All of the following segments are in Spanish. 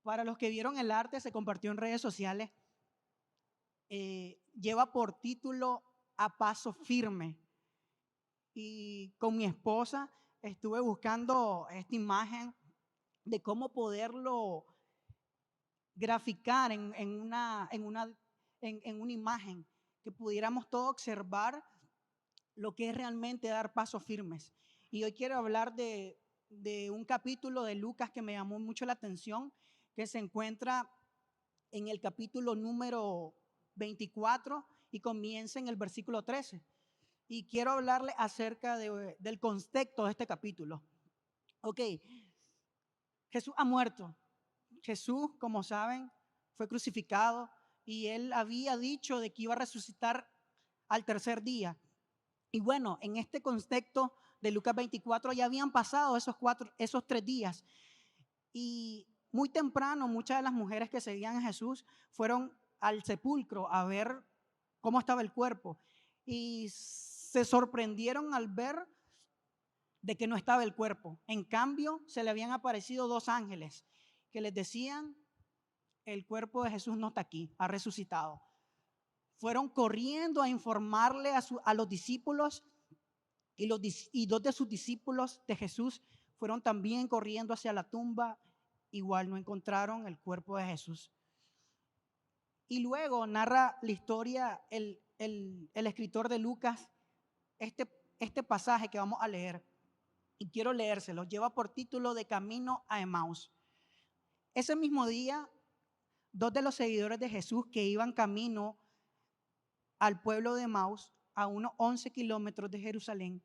Para los que vieron el arte, se compartió en redes sociales. Lleva por título A Paso Firme. Y con mi esposa estuve buscando esta imagen de cómo poderlo graficar en una imagen que pudiéramos todos observar lo que es realmente dar pasos firmes. Y hoy quiero hablar de un capítulo de Lucas que me llamó mucho la atención, que se encuentra en el capítulo número 24 y comienza en el versículo 13. Y quiero hablarle acerca del contexto de este capítulo. Ok, Jesús ha muerto. Jesús, como saben, fue crucificado y él había dicho de que iba a resucitar al tercer día. Y bueno, en este contexto de Lucas 24 ya habían pasado esos 3 días. Y muy temprano muchas de las mujeres que seguían a Jesús fueron al sepulcro a ver cómo estaba el cuerpo. Y se sorprendieron al ver de que no estaba el cuerpo. En cambio, se le habían aparecido 2 ángeles que les decían: el cuerpo de Jesús no está aquí, ha resucitado. Fueron corriendo a informarle a los discípulos y 2 de sus discípulos de Jesús fueron también corriendo hacia la tumba. Igual no encontraron el cuerpo de Jesús. Y luego narra la historia el escritor de Lucas este pasaje que vamos a leer. Y quiero leérselo. Lleva por título De Camino a Emaús. Ese mismo día, 2 de los seguidores de Jesús que iban camino al pueblo de Emaús, a unos 11 kilómetros de Jerusalén,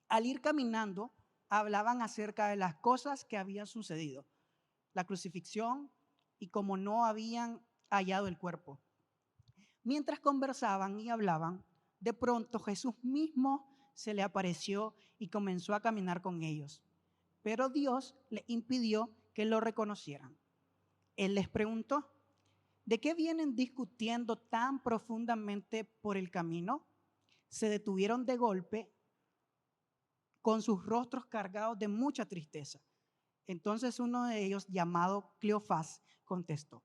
al ir caminando, hablaban acerca de las cosas que habían sucedido, la crucifixión y cómo no habían hallado el cuerpo. Mientras conversaban y hablaban, de pronto Jesús mismo se le apareció y comenzó a caminar con ellos. Pero Dios le impidió que lo reconocieran. Él les preguntó: ¿de qué vienen discutiendo tan profundamente por el camino? Se detuvieron de golpe con sus rostros cargados de mucha tristeza. Entonces uno de ellos, llamado Cleofás, contestó: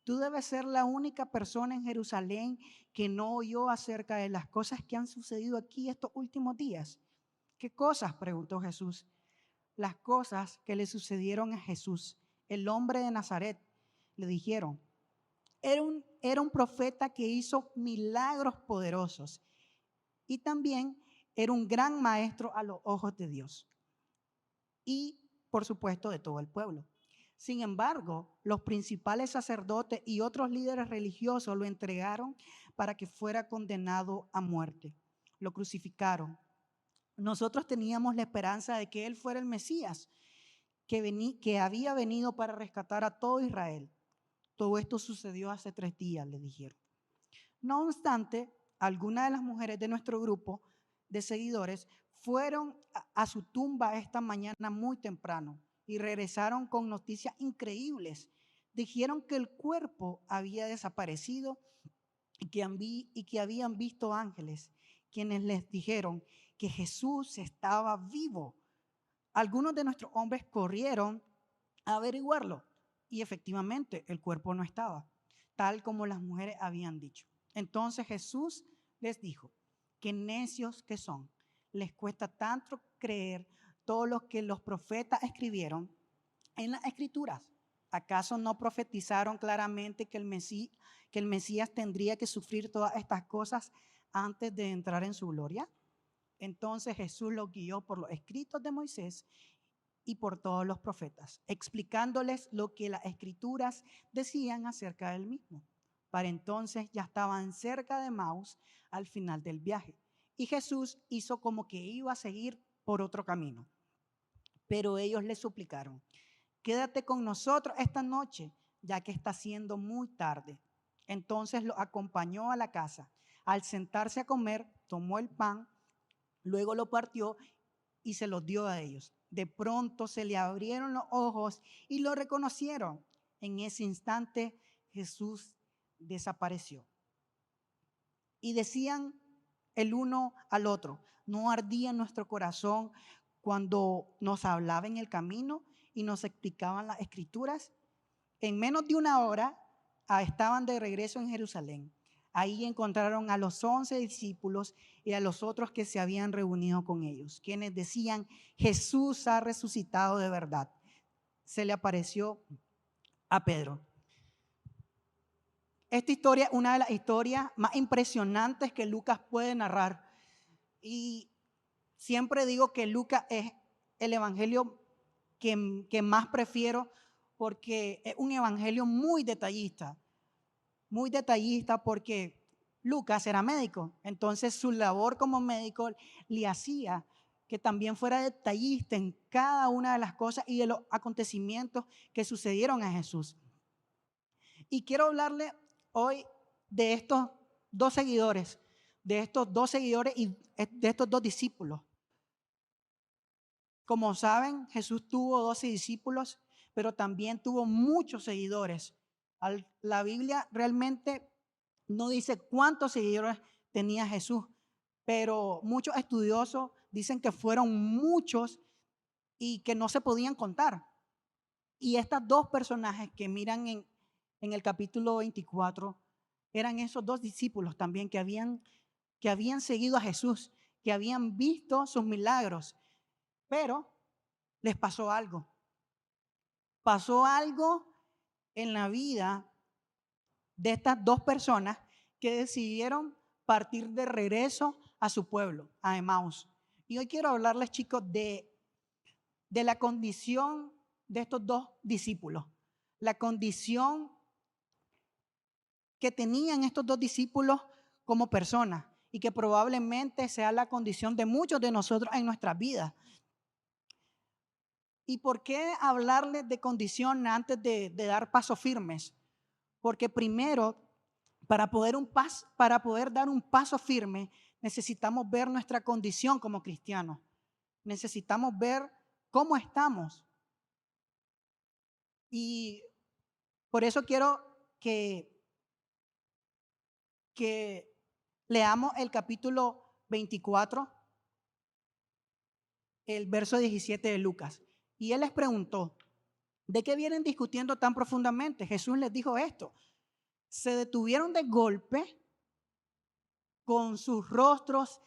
tú debes ser la única persona en Jerusalén que no oyó acerca de las cosas que han sucedido aquí estos últimos días. ¿Qué cosas?, preguntó Jesús. Las cosas que le sucedieron a Jesús, el hombre de Nazaret, le dijeron. Era un profeta que hizo milagros poderosos y también era un gran maestro a los ojos de Dios y, por supuesto, de todo el pueblo. Sin embargo, los principales sacerdotes y otros líderes religiosos lo entregaron para que fuera condenado a muerte. Lo crucificaron. Nosotros teníamos la esperanza de que él fuera el Mesías, que había venido para rescatar a todo Israel. Todo esto sucedió hace 3 días, le dijeron. No obstante, algunas de las mujeres de nuestro grupo de seguidores fueron a su tumba esta mañana muy temprano y regresaron con noticias increíbles. Dijeron que el cuerpo había desaparecido y que habían visto ángeles, quienes les dijeron que Jesús estaba vivo. Algunos de nuestros hombres corrieron a averiguarlo y efectivamente el cuerpo no estaba, tal como las mujeres habían dicho. Entonces Jesús les dijo: qué necios que son, les cuesta tanto creer todo lo que los profetas escribieron en las escrituras. ¿Acaso no profetizaron claramente que el Mesías tendría que sufrir todas estas cosas antes de entrar en su gloria? Entonces Jesús los guió por los escritos de Moisés y por todos los profetas, explicándoles lo que las escrituras decían acerca del mismo. Para entonces ya estaban cerca de Emaús al final del viaje, y Jesús hizo como que iba a seguir por otro camino. Pero ellos le suplicaron: quédate con nosotros esta noche, ya que está siendo muy tarde. Entonces lo acompañó a la casa. Al sentarse a comer, tomó el pan, luego lo partió y se los dio a ellos. De pronto se le abrieron los ojos y lo reconocieron. En ese instante Jesús desapareció. Y decían el uno al otro: ¿no ardía nuestro corazón cuando nos hablaba en el camino y nos explicaban las escrituras? En menos de una hora estaban de regreso en Jerusalén. Ahí encontraron a los 11 discípulos y a los otros que se habían reunido con ellos, quienes decían: Jesús ha resucitado de verdad. Se le apareció a Pedro. Esta historia es una de las historias más impresionantes que Lucas puede narrar. Y siempre digo que Lucas es el evangelio que más prefiero, porque es un evangelio muy detallista porque Lucas era médico, entonces su labor como médico le hacía que también fuera detallista en cada una de las cosas y de los acontecimientos que sucedieron a Jesús. Y quiero hablarle hoy de estos dos seguidores, y de estos dos discípulos. Como saben, Jesús tuvo 12 discípulos, pero también tuvo muchos seguidores. La Biblia realmente no dice cuántos seguidores tenía Jesús, pero muchos estudiosos dicen que fueron muchos y que no se podían contar. Y estas dos personajes que miran en el capítulo 24 eran esos dos discípulos también que habían seguido a Jesús, que habían visto sus milagros, pero les pasó algo. Pasó algo en la vida de estas dos personas que decidieron partir de regreso a su pueblo, a Emaús. Y hoy quiero hablarles, chicos, de la condición de estos dos discípulos, la condición que tenían estos dos discípulos como personas y que probablemente sea la condición de muchos de nosotros en nuestras vidas. ¿Y por qué hablarles de condición antes de dar pasos firmes? Porque primero, para poder dar un paso firme, necesitamos ver nuestra condición como cristianos. Necesitamos ver cómo estamos. Y por eso quiero que leamos el capítulo 24, el verso 17 de Lucas. Y él les preguntó: ¿de qué vienen discutiendo tan profundamente? Jesús les dijo esto: se detuvieron de golpe con sus rostros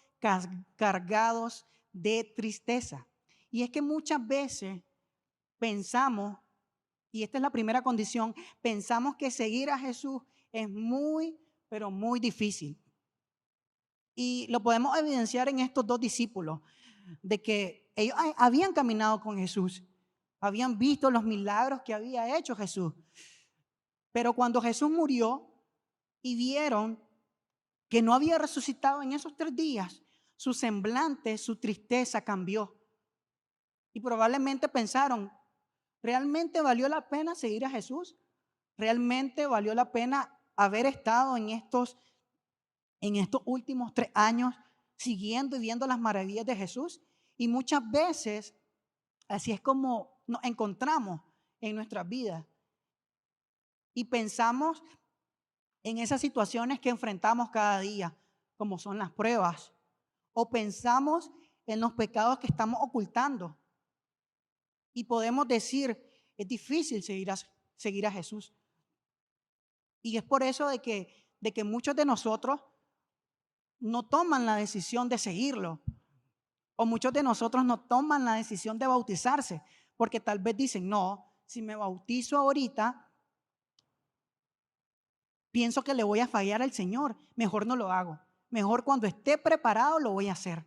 cargados de tristeza. Y es que muchas veces pensamos, y esta es la primera condición, pensamos que seguir a Jesús es muy, pero muy difícil. Y lo podemos evidenciar en estos dos discípulos, de que ellos habían caminado con Jesús, habían visto los milagros que había hecho Jesús. Pero cuando Jesús murió y vieron que no había resucitado en esos 3 días, su semblante, su tristeza cambió. Y probablemente pensaron: ¿realmente valió la pena seguir a Jesús? ¿Realmente valió la pena haber estado en estos últimos 3 años siguiendo y viendo las maravillas de Jesús? Y muchas veces así es como nos encontramos en nuestras vidas. Y pensamos en esas situaciones que enfrentamos cada día, como son las pruebas, o pensamos en los pecados que estamos ocultando. Y podemos decir: es difícil seguir a Jesús. Y es por eso de que muchos de nosotros no toman la decisión de seguirlo. O muchos de nosotros no toman la decisión de bautizarse, porque tal vez dicen: no, si me bautizo ahorita, pienso que le voy a fallar al Señor, mejor no lo hago. Mejor cuando esté preparado lo voy a hacer.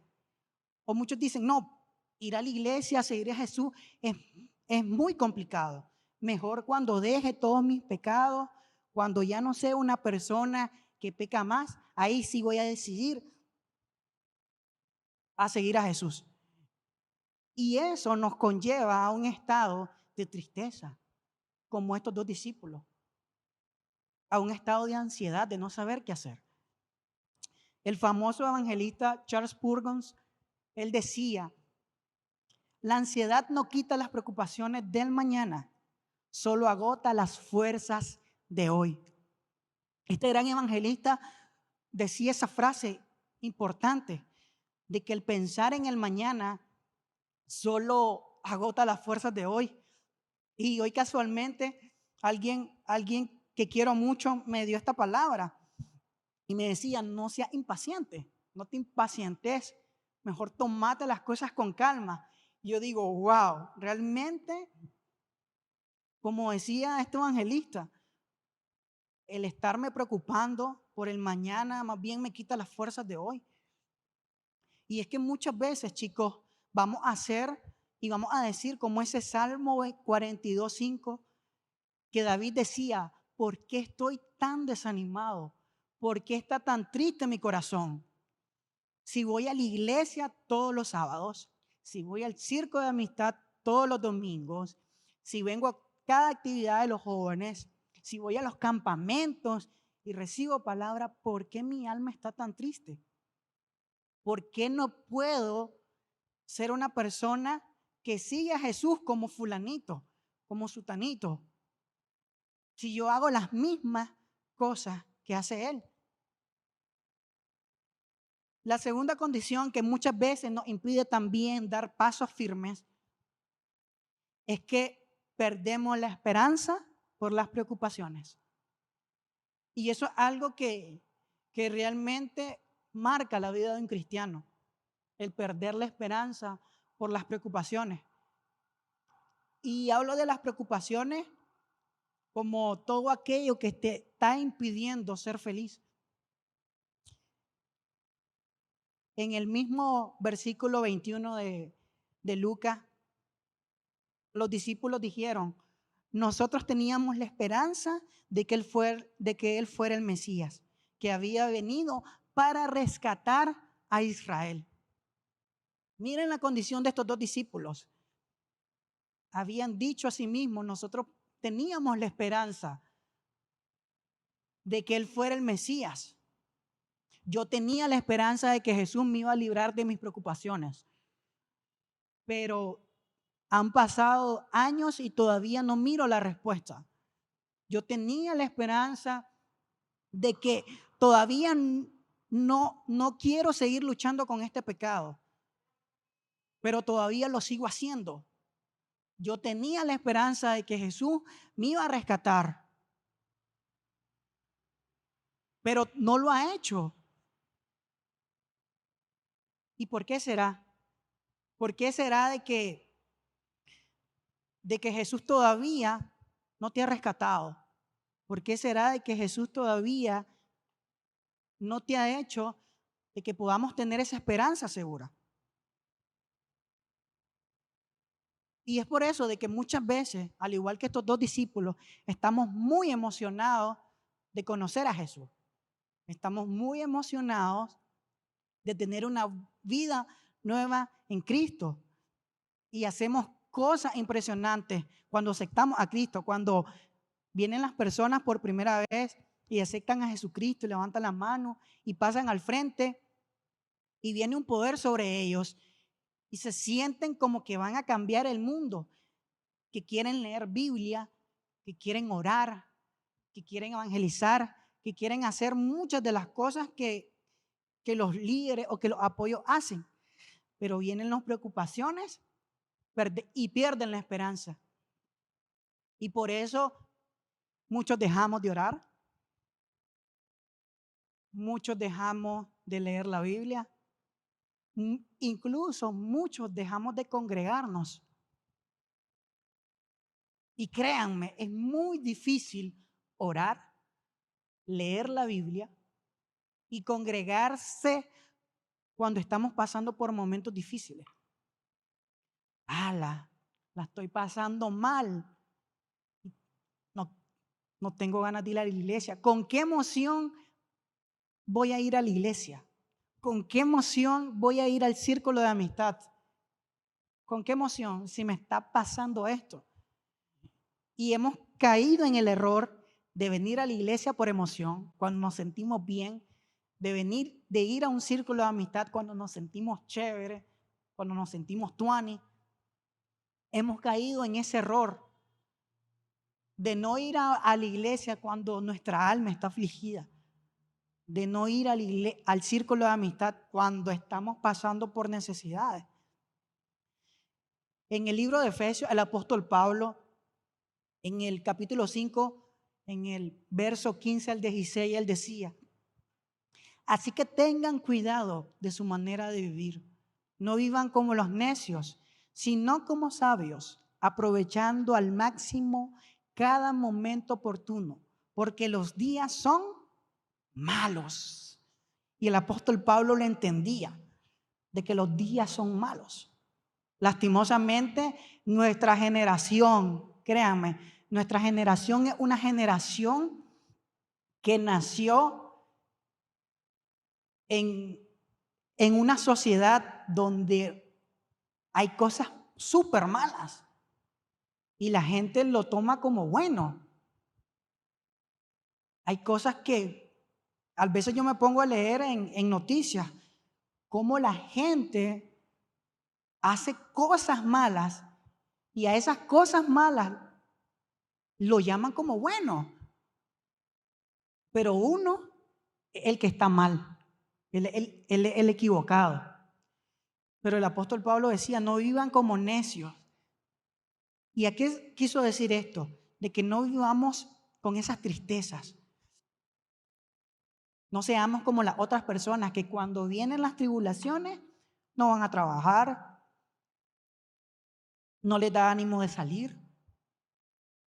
O muchos dicen: no, ir a la iglesia, seguir a Jesús es muy complicado. Mejor cuando deje todos mis pecados, cuando ya no sea una persona que peca más, ahí sí voy a decidir a seguir a Jesús. Y eso nos conlleva a un estado de tristeza, como estos dos discípulos, a un estado de ansiedad, de no saber qué hacer. El famoso evangelista Charles Spurgeon, él decía: la ansiedad no quita las preocupaciones del mañana, solo agota las fuerzas de hoy. Este gran evangelista decía esa frase importante de que el pensar en el mañana solo agota las fuerzas de hoy. Y hoy casualmente alguien que quiero mucho me dio esta palabra y me decía, no seas impaciente, no te impacientes, mejor tomate las cosas con calma. Y yo digo, wow, realmente, como decía este evangelista, el estarme preocupando por el mañana más bien me quita las fuerzas de hoy. Y es que muchas veces, chicos, vamos a hacer y vamos a decir como ese Salmo 42:5 que David decía, ¿por qué estoy tan desanimado? ¿Por qué está tan triste mi corazón? Si voy a la iglesia todos los sábados, si voy al circo de amistad todos los domingos, si vengo a cada actividad de los jóvenes, si voy a los campamentos y recibo palabra, ¿por qué mi alma está tan triste? ¿Por qué no puedo ser una persona que sigue a Jesús como fulanito, como sutanito? Si yo hago las mismas cosas que hace Él. La segunda condición que muchas veces nos impide también dar pasos firmes es que perdemos la esperanza por las preocupaciones. Y eso es algo que realmente marca la vida de un cristiano, el perder la esperanza por las preocupaciones. Y hablo de las preocupaciones como todo aquello que te está impidiendo ser feliz. En el mismo versículo 21 de Lucas, los discípulos dijeron, nosotros teníamos la esperanza de que él fuera el Mesías, que había venido para rescatar a Israel. Miren la condición de estos dos discípulos. Habían dicho a sí mismos, nosotros teníamos la esperanza de que él fuera el Mesías. Yo tenía la esperanza de que Jesús me iba a librar de mis preocupaciones. Pero han pasado años y todavía no miro la respuesta. Yo tenía la esperanza de que todavía no quiero seguir luchando con este pecado, pero todavía lo sigo haciendo. Yo tenía la esperanza de que Jesús me iba a rescatar, pero no lo ha hecho. ¿Y por qué será? ¿Por qué será de que Jesús todavía no te ha rescatado? ¿Por qué será de que Jesús todavía no te ha hecho de que podamos tener esa esperanza segura? Y es por eso de que muchas veces, al igual que estos dos discípulos, estamos muy emocionados de conocer a Jesús. Estamos muy emocionados de tener una vida nueva en Cristo. Y hacemos cosas impresionantes cuando aceptamos a Cristo, cuando vienen las personas por primera vez y aceptan a Jesucristo y levantan las manos y pasan al frente y viene un poder sobre ellos y se sienten como que van a cambiar el mundo, que quieren leer Biblia, que quieren orar, que quieren evangelizar, que quieren hacer muchas de las cosas que los líderes o que los apoyos hacen. Pero vienen las preocupaciones y pierden la esperanza. Y por eso muchos dejamos de orar, muchos dejamos de leer la Biblia, incluso muchos dejamos de congregarnos. Y créanme, es muy difícil orar, leer la Biblia y congregarse cuando estamos pasando por momentos difíciles. La estoy pasando mal. No, no tengo ganas de ir a la iglesia. ¿Con qué emoción voy a ir a la iglesia? ¿Con qué emoción voy a ir al círculo de amistad? ¿Con qué emoción si me está pasando esto? Y hemos caído en el error de venir a la iglesia por emoción, cuando nos sentimos bien, de ir a un círculo de amistad cuando nos sentimos chéveres, cuando nos sentimos tuani. Hemos caído en ese error de no ir a la iglesia cuando nuestra alma está afligida, de no ir al círculo de amistad cuando estamos pasando por necesidades. En el libro de Efesios, el apóstol Pablo En el capítulo 5, en el verso 15 al 16, él decía: así que tengan cuidado de su manera de vivir. No vivan como los necios, sino como sabios, aprovechando al máximo cada momento oportuno, porque los días son malos. Y el apóstol Pablo le entendía de que los días son malos. Lastimosamente, nuestra generación, créanme, nuestra generación es una generación que nació en una sociedad donde hay cosas súper malas y la gente lo toma como bueno. Hay cosas que a veces yo me pongo a leer en noticias, cómo la gente hace cosas malas y a esas cosas malas lo llaman como bueno, pero uno es el que está mal, el equivocado. Pero el apóstol Pablo decía: no vivan como necios. ¿Y a qué quiso decir esto? De que no vivamos con esas tristezas. No seamos como las otras personas que cuando vienen las tribulaciones no van a trabajar, no les da ánimo de salir,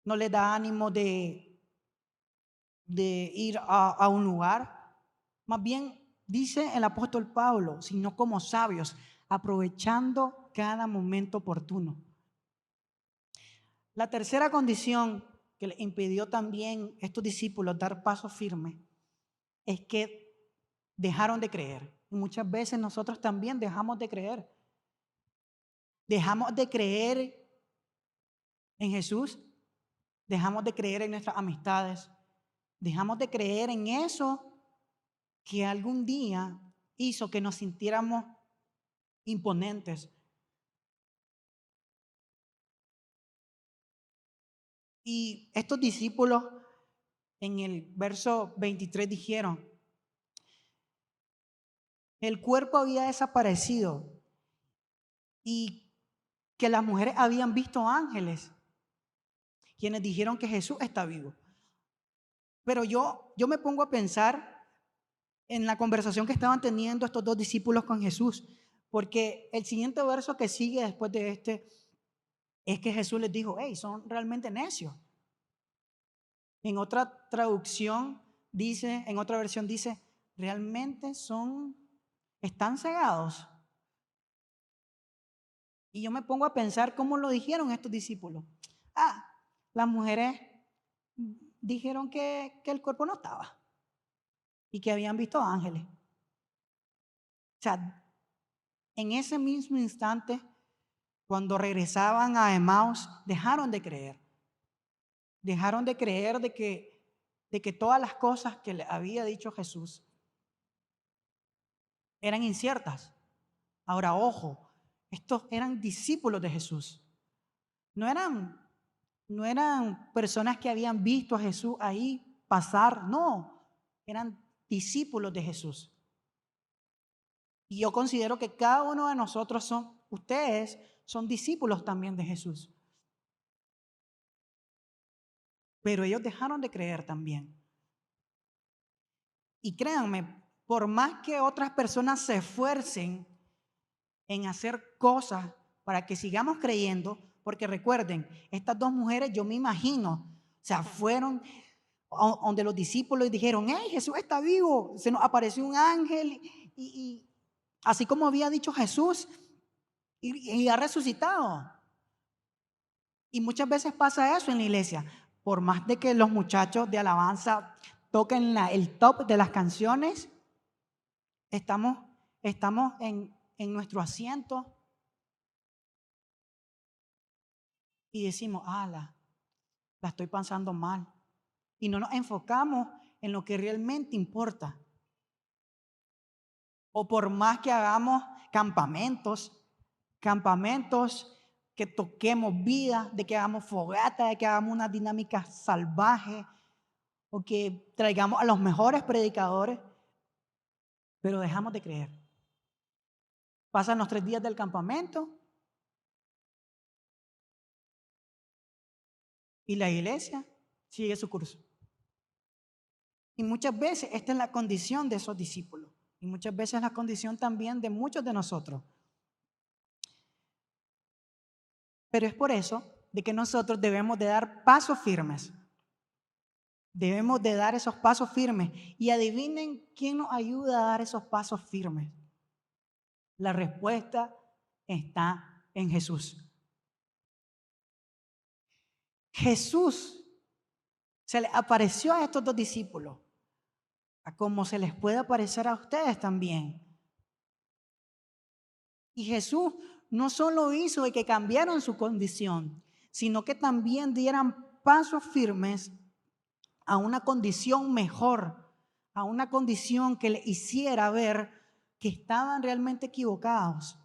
no les da ánimo de ir a un lugar. Más bien dice el apóstol Pablo, sino como sabios, aprovechando cada momento oportuno. La tercera condición que le impidió también a estos discípulos dar paso firme es que dejaron de creer. Y muchas veces nosotros también dejamos de creer. Dejamos de creer en Jesús, dejamos de creer en nuestras amistades, dejamos de creer en eso que algún día hizo que nos sintiéramos imponentes. Y estos discípulos en el verso 23 dijeron: el cuerpo había desaparecido y que las mujeres habían visto ángeles, quienes dijeron que Jesús está vivo. Pero yo me pongo a pensar en la conversación que estaban teniendo estos dos discípulos con Jesús, porque el siguiente verso que sigue después de este es que Jesús les dijo: hey, son realmente necios. En otra traducción dice, en otra versión dice: realmente están cegados. Y yo me pongo a pensar cómo lo dijeron estos discípulos. Las mujeres dijeron que el cuerpo no estaba y que habían visto ángeles. O sea, en ese mismo instante, cuando regresaban a Emaús, dejaron de creer. Dejaron de creer de que todas las cosas que le había dicho Jesús eran inciertas. Ahora, ojo, estos eran discípulos de Jesús. No eran personas que habían visto a Jesús ahí pasar, no, eran discípulos de Jesús. Y yo considero que cada uno de nosotros ustedes son discípulos también de Jesús. Pero ellos dejaron de creer también. Y créanme, por más que otras personas se esfuercen en hacer cosas para que sigamos creyendo, porque recuerden, estas dos mujeres, yo me imagino, o sea, fueron donde los discípulos y dijeron: hey, Jesús está vivo, se nos apareció un ángel y así como había dicho Jesús, y ha resucitado. Y muchas veces pasa eso en la iglesia. Por más de que los muchachos de alabanza toquen el top de las canciones, estamos en nuestro asiento y decimos: la estoy pasando mal. Y no nos enfocamos en lo que realmente importa. O por más que hagamos campamentos, que toquemos vida, de que hagamos fogata, de que hagamos una dinámica salvaje, o que traigamos a los mejores predicadores, pero dejamos de creer. Pasan los 3 días del campamento y la iglesia sigue su curso. Y muchas veces esta es la condición de esos discípulos. Y muchas veces la condición también de muchos de nosotros. Pero es por eso de que nosotros debemos de dar pasos firmes. Debemos de dar esos pasos firmes. Y adivinen quién nos ayuda a dar esos pasos firmes. La respuesta está en Jesús. Jesús se le apareció a estos dos discípulos, a como se les puede aparecer a ustedes también. Y Jesús no solo hizo de que cambiaron su condición, sino que también dieran pasos firmes a una condición mejor, a una condición que le hiciera ver que estaban realmente equivocados.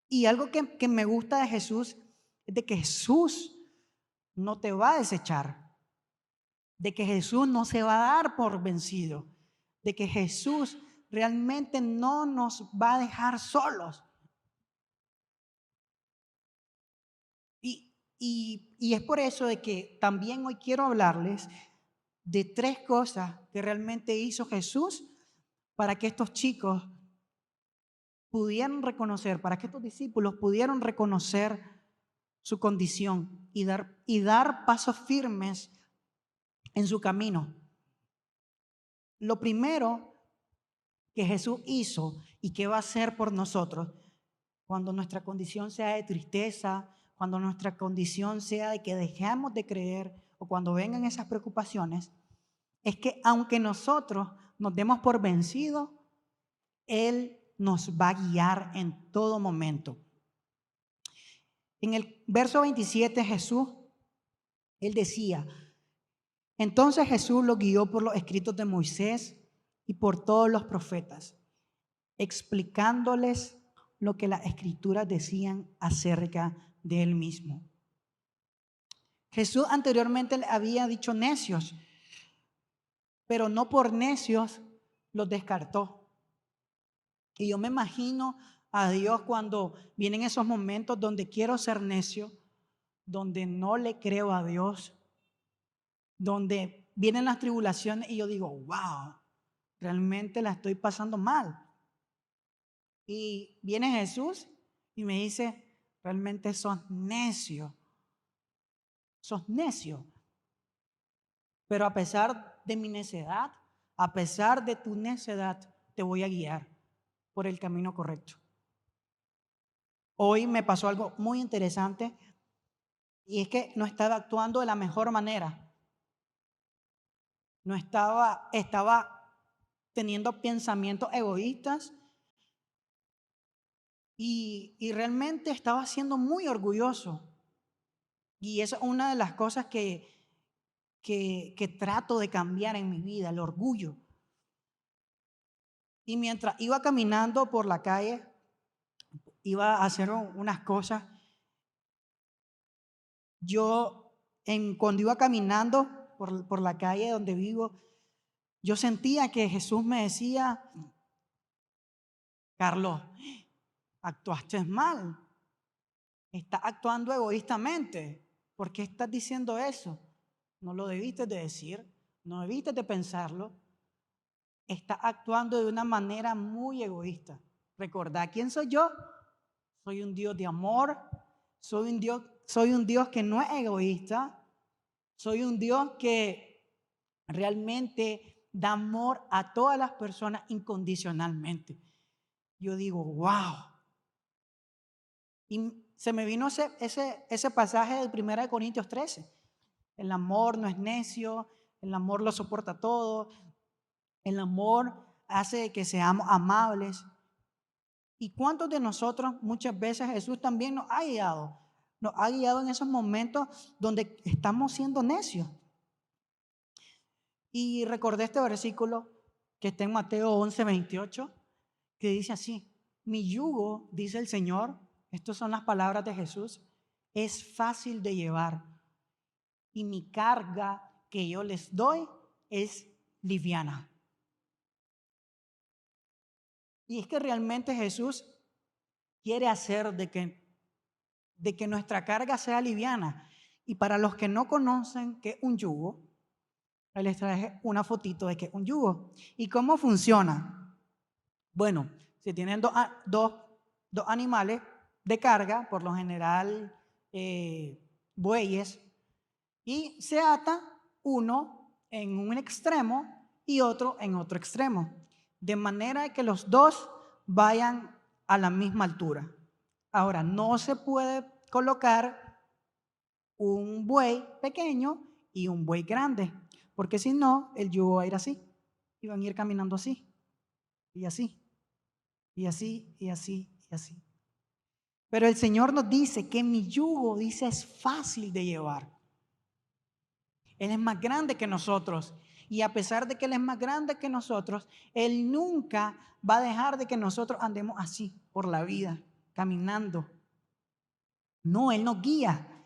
Y algo que me gusta de Jesús es de que Jesús no te va a desechar, de que Jesús no se va a dar por vencido, de que Jesús realmente no nos va a dejar solos. Y es por eso de que también hoy quiero hablarles de 3 cosas que realmente hizo Jesús para que estos chicos pudieran reconocer, para que estos discípulos pudieran reconocer su condición y dar pasos firmes en su camino. Lo primero que Jesús hizo y que va a hacer por nosotros cuando nuestra condición sea de tristeza, cuando nuestra condición sea de que dejamos de creer o cuando vengan esas preocupaciones, es que aunque nosotros nos demos por vencidos, Él nos va a guiar en todo momento. En el verso 27 Jesús, Él decía, entonces Jesús los guió por los escritos de Moisés y por todos los profetas, explicándoles lo que las escrituras decían acerca de Él mismo. Jesús anteriormente le había dicho necios, pero no por necios los descartó. Y yo me imagino a Dios cuando vienen esos momentos donde quiero ser necio, donde no le creo a Dios, donde vienen las tribulaciones y yo digo, wow, realmente la estoy pasando mal. Y viene Jesús y me dice, realmente sos necio. Sos necio. Pero a pesar de mi necedad, a pesar de tu necedad, te voy a guiar por el camino correcto. Hoy me pasó algo muy interesante y es que no estaba actuando de la mejor manera. No estaba teniendo pensamientos egoístas y realmente estaba siendo muy orgulloso. Y esa es una de las cosas que trato de cambiar en mi vida, el orgullo. Y mientras iba caminando por la calle, iba a hacer unas cosas. Cuando iba caminando por la calle donde vivo, yo sentía que Jesús me decía, Carlos, actuaste mal, estás actuando egoístamente. ¿Por qué estás diciendo eso? No lo debiste de decir, no debiste de pensarlo. Estás actuando de una manera muy egoísta. Recordá quién soy yo. Soy un Dios de amor. Soy un Dios que no es egoísta. Soy un Dios que realmente da amor a todas las personas incondicionalmente. Yo digo, wow. Y se me vino ese pasaje del 1 Corintios 13. El amor no es necio, el amor lo soporta todo, el amor hace que seamos amables. ¿Y cuántos de nosotros muchas veces Jesús también nos ha guiado? Nos ha guiado en esos momentos donde estamos siendo necios. Y recordé este versículo que está en Mateo 11:28, que dice así, mi yugo, dice el Señor, estas son las palabras de Jesús, es fácil de llevar y mi carga que yo les doy es liviana. Y es que realmente Jesús quiere hacer de que nuestra carga sea liviana. Y para los que no conocen qué es un yugo, ahí les traje una fotito de qué es un yugo. ¿Y cómo funciona? Bueno, si tienen dos animales de carga, por lo general bueyes, y se ata uno en un extremo y otro en otro extremo, de manera que los dos vayan a la misma altura. Ahora, no se puede colocar un buey pequeño y un buey grande, porque si no, el yugo va a ir así, y van a ir caminando así, y así, y así, y así, y así. Pero el Señor nos dice que mi yugo, dice, es fácil de llevar. Él es más grande que nosotros. Y a pesar de que Él es más grande que nosotros, Él nunca va a dejar de que nosotros andemos así por la vida, caminando. No, Él nos guía.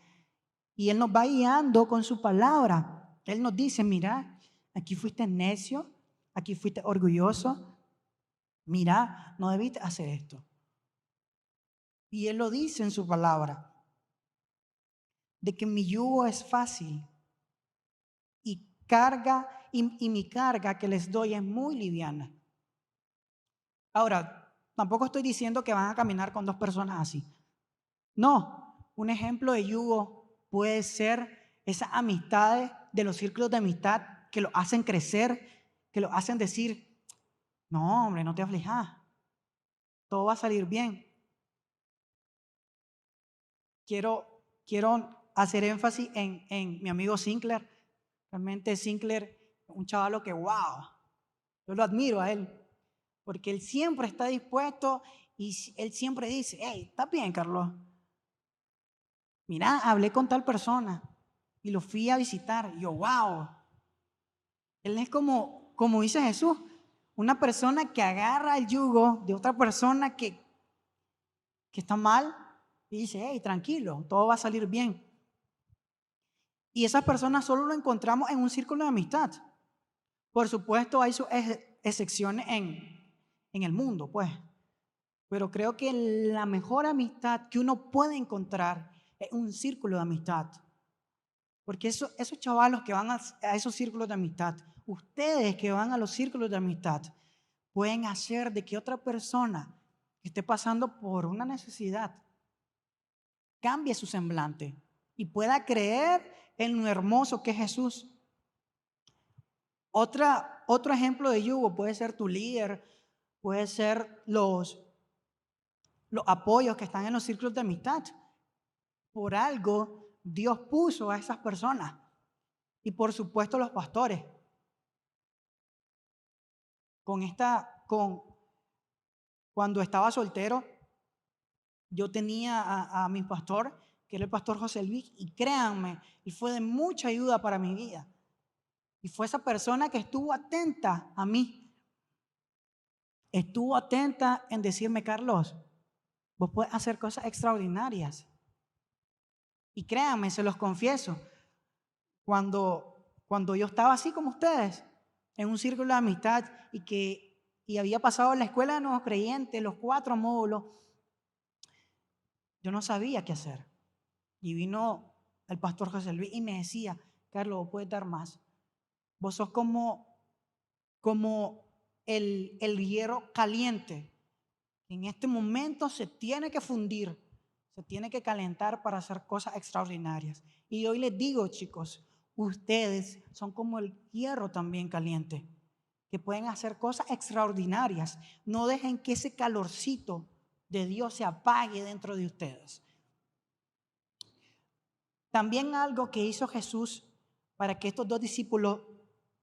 Y Él nos va guiando con su palabra. Él nos dice, mira, aquí fuiste necio, aquí fuiste orgulloso. Mira, no debiste hacer esto. Y Él lo dice en su palabra, de que mi yugo es fácil y mi carga que les doy es muy liviana. Ahora, tampoco estoy diciendo que van a caminar con dos personas así. No, un ejemplo de yugo puede ser esas amistades de los círculos de amistad que lo hacen crecer, que lo hacen decir, no hombre, no te aflijas, todo va a salir bien. Quiero hacer énfasis en mi amigo Sinclair. Realmente Sinclair, un chavalo que wow, yo lo admiro a él, porque él siempre está dispuesto y él siempre dice, hey, ¿está bien, Carlos? Mira, hablé con tal persona y lo fui a visitar. Y yo, wow. Él es como dice Jesús, una persona que agarra el yugo de otra persona que está mal y dice, hey, tranquilo, todo va a salir bien. Y esas personas solo lo encontramos en un círculo de amistad. Por supuesto, hay sus excepciones en el mundo, pues. Pero creo que la mejor amistad que uno puede encontrar es un círculo de amistad. Porque esos chavalos que van a esos círculos de amistad, ustedes que van a los círculos de amistad, pueden hacer de que otra persona que esté pasando por una necesidad cambie su semblante y pueda creer en lo hermoso que es Jesús. Otro ejemplo de yugo puede ser tu líder, puede ser los apoyos que están en los círculos de amistad. Por algo Dios puso a esas personas y por supuesto los pastores. Cuando estaba soltero, yo tenía a mi pastor, que era el pastor José Luis, y créanme, él fue de mucha ayuda para mi vida. Y fue esa persona que estuvo atenta a mí. Estuvo atenta en decirme, Carlos, vos podés hacer cosas extraordinarias. Y créanme, se los confieso, cuando yo estaba así como ustedes, en un círculo de amistad y había pasado la escuela de nuevos creyentes, los 4 módulos, yo no sabía qué hacer. Y vino el pastor José Luis y me decía, Carlos, vos puedes dar más. Vos sos como el hierro caliente. En este momento se tiene que fundir, se tiene que calentar para hacer cosas extraordinarias. Y hoy les digo, chicos, ustedes son como el hierro también caliente, que pueden hacer cosas extraordinarias. No dejen que ese calorcito de Dios se apague dentro de ustedes. También algo que hizo Jesús para que estos 2 discípulos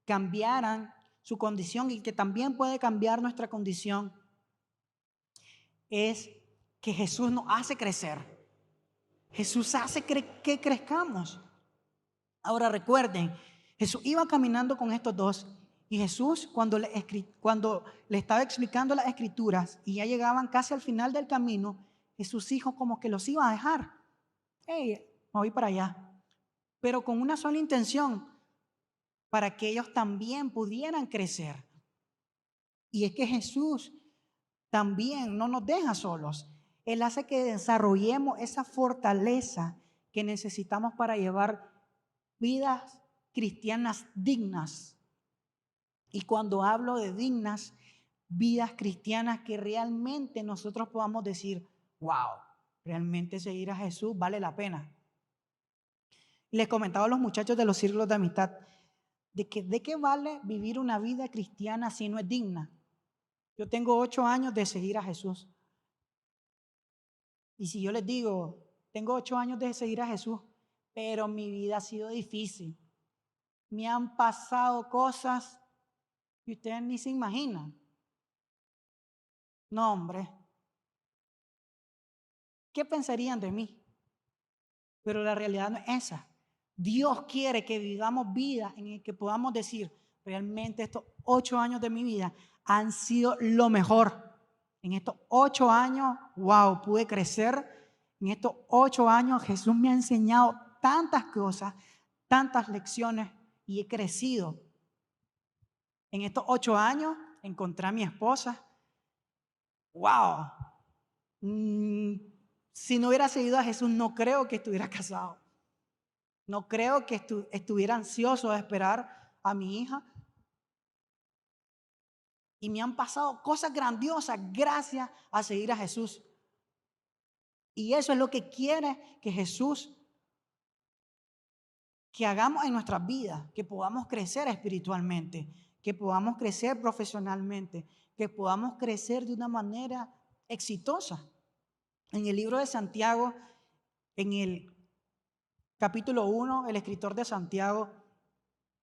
cambiaran su condición y que también puede cambiar nuestra condición es que Jesús nos hace crecer. Jesús hace que crezcamos. Ahora recuerden, Jesús iba caminando con estos 2 y Jesús cuando le estaba explicando las escrituras y ya llegaban casi al final del camino, Jesús dijo como que los iba a dejar. Hey, me voy para allá. Pero con una sola intención, para que ellos también pudieran crecer. Y es que Jesús también no nos deja solos. Él hace que desarrollemos esa fortaleza que necesitamos para llevar vidas cristianas dignas. Y cuando hablo de dignas, vidas cristianas que realmente nosotros podamos decir, wow, realmente seguir a Jesús vale la pena. Les comentaba a los muchachos de los círculos de amistad de qué vale vivir una vida cristiana si no es digna. Yo tengo 8 años de seguir a Jesús. Y si yo les digo, tengo 8 años de seguir a Jesús, pero mi vida ha sido difícil. Me han pasado cosas que ustedes ni se imaginan. No, hombre. ¿Qué pensarían de mí? Pero la realidad no es esa. Dios quiere que vivamos vida en el que podamos decir, realmente estos 8 años de mi vida han sido lo mejor. En estos 8 años, wow, pude crecer. En estos 8 años Jesús me ha enseñado tantas cosas, tantas lecciones y he crecido. En estos 8 años encontré a mi esposa. Wow. Si no hubiera seguido a Jesús, no creo que estuviera casado. No creo que estuviera ansioso de esperar a mi hija. Y me han pasado cosas grandiosas gracias a seguir a Jesús. Y eso es lo que quiere que Jesús, que hagamos en nuestras vidas, que podamos crecer espiritualmente, que podamos crecer profesionalmente, que podamos crecer de una manera exitosa. En el libro de Santiago, en el capítulo 1, el escritor de Santiago,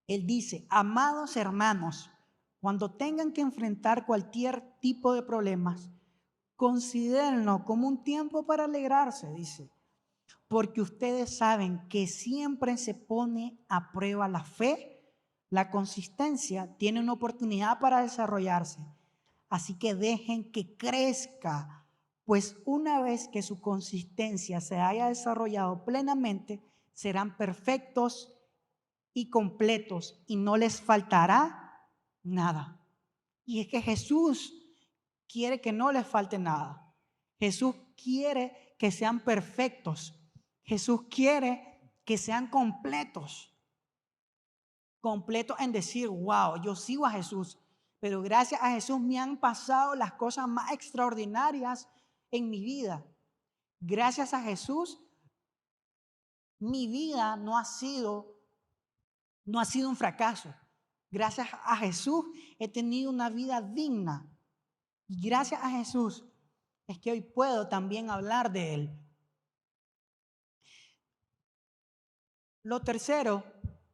él dice, amados hermanos, cuando tengan que enfrentar cualquier tipo de problemas, considérenlo como un tiempo para alegrarse, dice, porque ustedes saben que siempre se pone a prueba la fe, la consistencia tiene una oportunidad para desarrollarse, así que dejen que crezca, pues una vez que su consistencia se haya desarrollado plenamente, serán perfectos y completos y no les faltará nada. Y es que Jesús quiere que no les falte nada. Jesús quiere que sean perfectos. Jesús quiere que sean completos. Completos en decir, wow, yo sigo a Jesús, pero gracias a Jesús me han pasado las cosas más extraordinarias en mi vida. Gracias a Jesús, mi vida no ha sido un fracaso. Gracias a Jesús he tenido una vida digna. Y gracias a Jesús es que hoy puedo también hablar de Él. Lo tercero,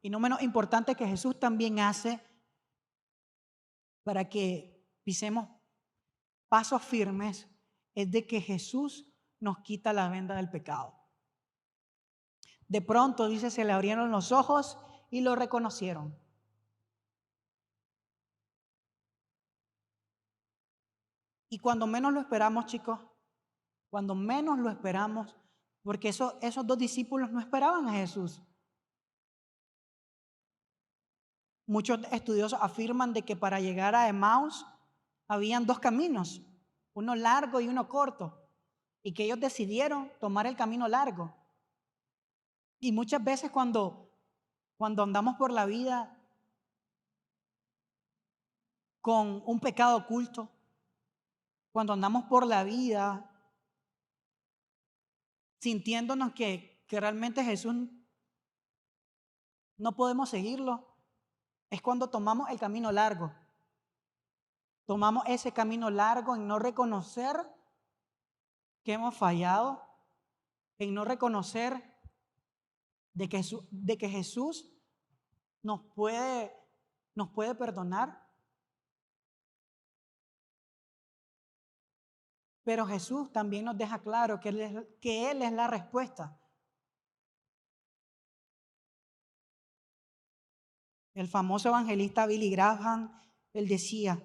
y no menos importante, que Jesús también hace para que pisemos pasos firmes, es de que Jesús nos quita la venda del pecado. De pronto, dice, se le abrieron los ojos y lo reconocieron. Y cuando menos lo esperamos, chicos, cuando menos lo esperamos, porque esos 2 discípulos no esperaban a Jesús. Muchos estudiosos afirman de que para llegar a Emaús habían 2 caminos, uno largo y uno corto, y que ellos decidieron tomar el camino largo. Y muchas veces cuando andamos por la vida con un pecado oculto, cuando andamos por la vida sintiéndonos que realmente Jesús no podemos seguirlo, es cuando tomamos el camino largo. Tomamos ese camino largo en no reconocer que hemos fallado, en no reconocer de que Jesús nos puede perdonar. Pero Jesús también nos deja claro que Él es la respuesta. El famoso evangelista Billy Graham, él decía,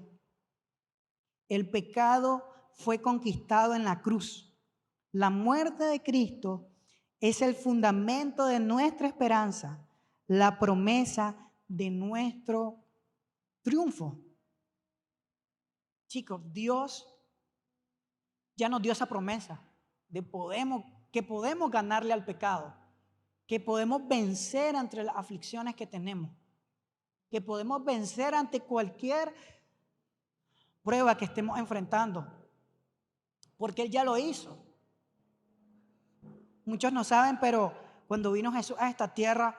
el pecado fue conquistado en la cruz. La muerte de Cristo es el fundamento de nuestra esperanza, la promesa de nuestro triunfo. Chicos, Dios ya nos dio esa promesa de que podemos ganarle al pecado. que podemos vencer ante las aflicciones que tenemos, que podemos vencer ante cualquier prueba que estemos enfrentando, porque Él ya lo hizo. Muchos no saben, pero cuando vino Jesús a esta tierra,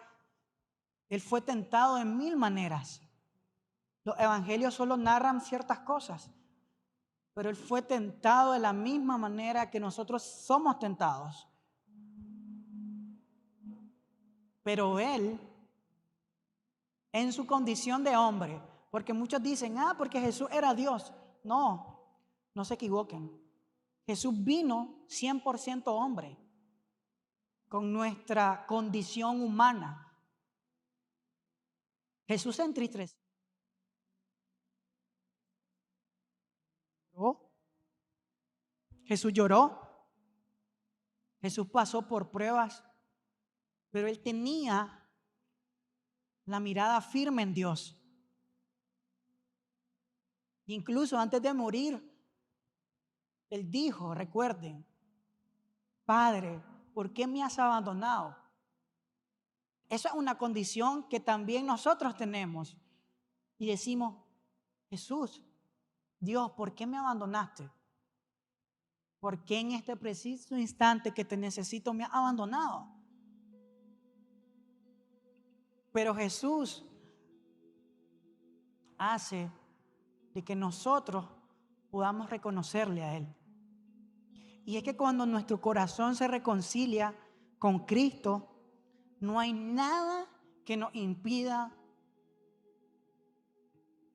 Él fue tentado en 1000 maneras. Los evangelios solo narran ciertas cosas, pero Él fue tentado de la misma manera que nosotros somos tentados. Pero Él, en su condición de hombre, porque muchos dicen, porque Jesús era Dios. No, no se equivoquen. Jesús vino 100% hombre, con nuestra condición humana. Jesús se entristeció. Jesús lloró. Jesús pasó por pruebas, pero Él tenía la mirada firme en Dios. Incluso antes de morir, Él dijo, recuerden, Padre, ¿por qué me has abandonado? Esa es una condición que también nosotros tenemos. Y decimos, Jesús, Dios, ¿por qué me abandonaste? ¿Por qué en este preciso instante que te necesito me has abandonado? Pero Jesús hace de que nosotros podamos reconocerle a Él. Y es que cuando nuestro corazón se reconcilia con Cristo, no hay nada que nos impida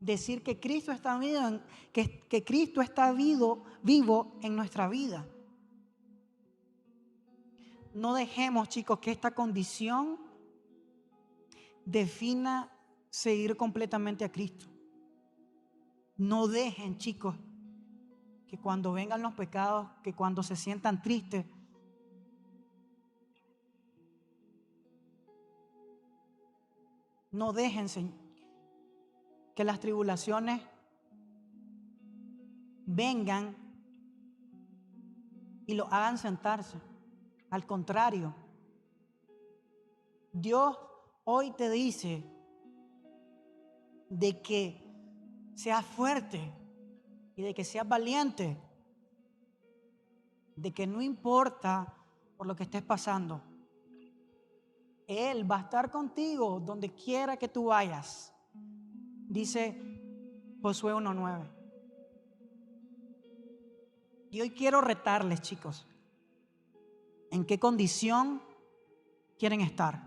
decir que Cristo está vivo, que Cristo está vivo en nuestra vida. No dejemos, chicos, que esta condición defina seguir completamente a Cristo. No dejen, chicos, que cuando vengan los pecados, que cuando se sientan tristes, no dejen, Señor, que las tribulaciones vengan y lo hagan sentarse. Al contrario, Dios hoy te dice de que seas fuerte y de que seas valiente, de que no importa por lo que estés pasando, Él va a estar contigo donde quiera que tú vayas. Dice Josué 1:9. Y hoy quiero retarles, chicos, ¿en qué condición quieren estar?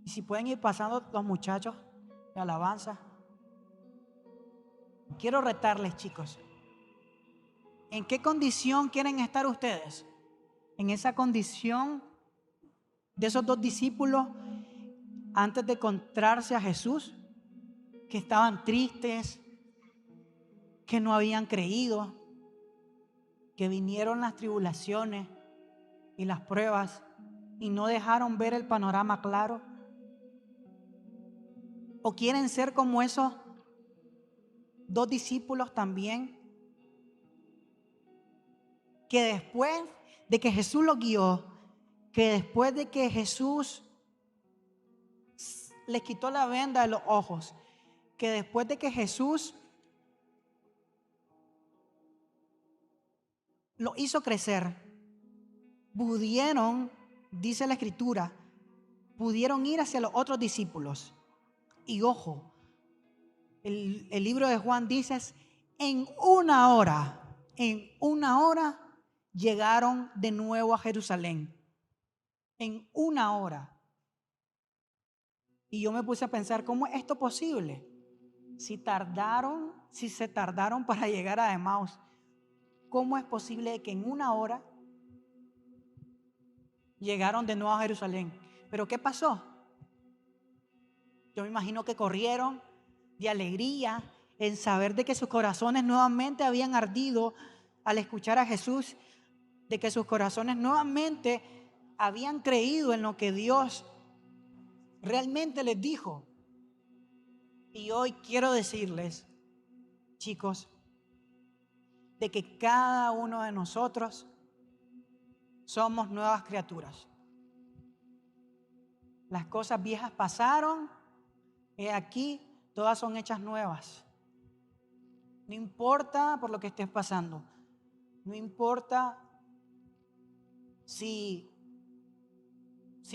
Y si pueden ir pasando los muchachos de alabanza. Quiero retarles, chicos, ¿en qué condición quieren estar ustedes? En esa condición de esos 2 discípulos antes de encontrarse a Jesús, que estaban tristes, que no habían creído, que vinieron las tribulaciones y las pruebas y no dejaron ver el panorama claro. ¿O quieren ser como esos 2 discípulos también, que después de que Jesús los guió, que después de que Jesús les quitó la venda de los ojos, que después de que Jesús lo hizo crecer, pudieron, dice la Escritura, pudieron ir hacia los otros discípulos? Y ojo, el libro de Juan dice, en una hora llegaron de nuevo a Jerusalén. En una hora. Y yo me puse a pensar, ¿cómo es esto posible? Si se tardaron para llegar a Emaús, ¿cómo es posible que en una hora llegaron de nuevo a Jerusalén? ¿Pero qué pasó? Yo me imagino que corrieron de alegría en saber de que sus corazones nuevamente habían ardido al escuchar a Jesús, de que sus corazones nuevamente habían creído en lo que Dios realmente les dijo. Y hoy quiero decirles, chicos, de que cada uno de nosotros somos nuevas criaturas. Las cosas viejas pasaron, he aquí, todas son hechas nuevas. No importa por lo que estés pasando, no importa si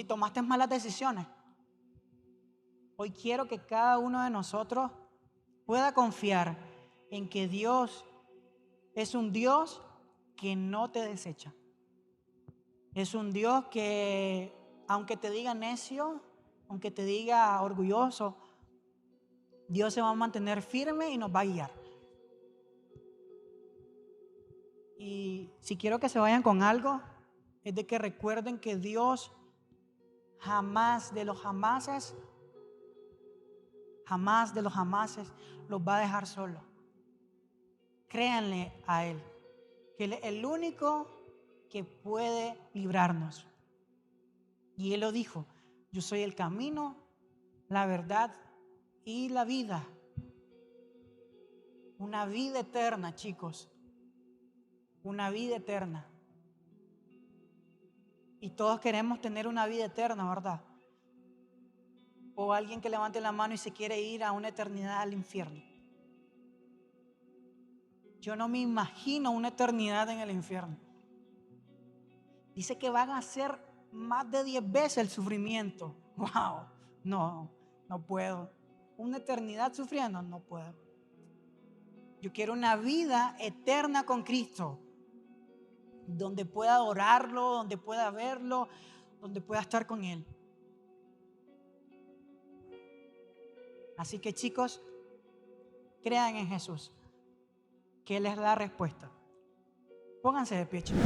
tomaste malas decisiones. Hoy quiero que cada uno de nosotros pueda confiar en que Dios es un Dios que no te desecha. Es un Dios que, aunque te diga necio, aunque te diga orgulloso, Dios se va a mantener firme y nos va a guiar. Y si quiero que se vayan con algo, es de que recuerden que Dios jamás de los jamases los va a dejar solos. Créanle a Él, que Él es el único que puede librarnos. Y Él lo dijo: yo soy el camino, la verdad y la vida. Una vida eterna, chicos. Una vida eterna. Y todos queremos tener una vida eterna, ¿verdad? O alguien que levante la mano y se quiere ir a una eternidad al infierno. Yo no me imagino una eternidad en el infierno. Dice que van a ser más de 10 veces el sufrimiento. ¡Wow! No puedo. Una eternidad sufriendo, no puedo. Yo quiero una vida eterna con Cristo, donde pueda adorarlo, donde pueda verlo, donde pueda estar con Él. Así que, chicos, crean en Jesús, que Él es la respuesta. Pónganse de pie, chicos.